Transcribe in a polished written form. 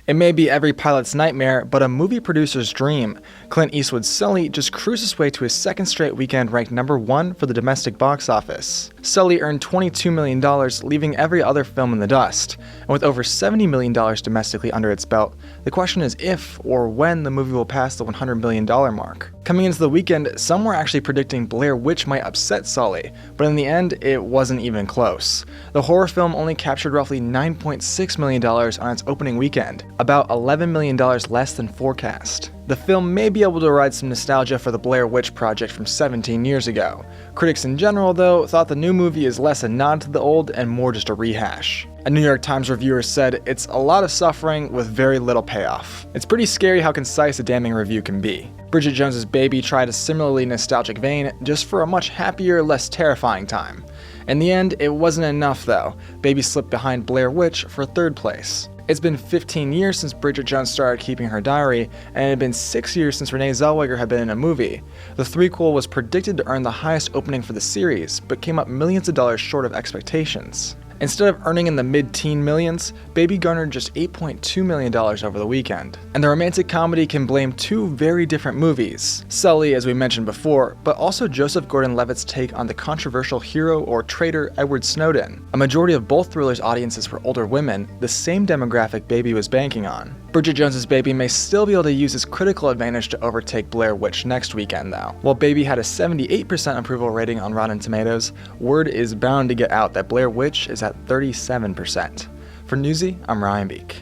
It may be every pilot's nightmare, but a movie producer's dream. Clint Eastwood's Sully just cruised his way to his second straight weekend ranked #1 for the domestic box office. Sully earned $22 million, leaving every other film in the dust. And with over $70 million domestically under its belt, the question is if or when the movie will pass the $100 million mark. Coming into the weekend, some were actually predicting Blair Witch might upset Sully, but in the end, it wasn't even close. The horror film only captured roughly $9.6 million on its opening weekend, about $11 million less than forecast. The film may be able to ride some nostalgia for the Blair Witch Project from 17 years ago. Critics in general, though, thought the new movie is less a nod to the old and more just a rehash. A New York Times reviewer said, "It's a lot of suffering with very little payoff." It's pretty scary how concise a damning review can be. Bridget Jones's Baby tried a similarly nostalgic vein, just for a much happier, less terrifying time. In the end, it wasn't enough though. Baby slipped behind Blair Witch for third place. It's been 15 years since Bridget Jones started keeping her diary, and it had been 6 years since Renee Zellweger had been in a movie. The threequel was predicted to earn the highest opening for the series, but came up millions of dollars short of expectations. Instead of earning in the mid-teen millions, Baby garnered just $8.2 million over the weekend. And the romantic comedy can blame two very different movies. Sully, as we mentioned before, but also Joseph Gordon-Levitt's take on the controversial hero or traitor Edward Snowden. A majority of both thrillers' audiences were older women, the same demographic Baby was banking on. Bridget Jones's Baby may still be able to use its critical advantage to overtake Blair Witch next weekend though. While Baby had a 78% approval rating on Rotten Tomatoes, word is bound to get out that Blair Witch is at 37%. For Newsy, I'm Ryan Beek.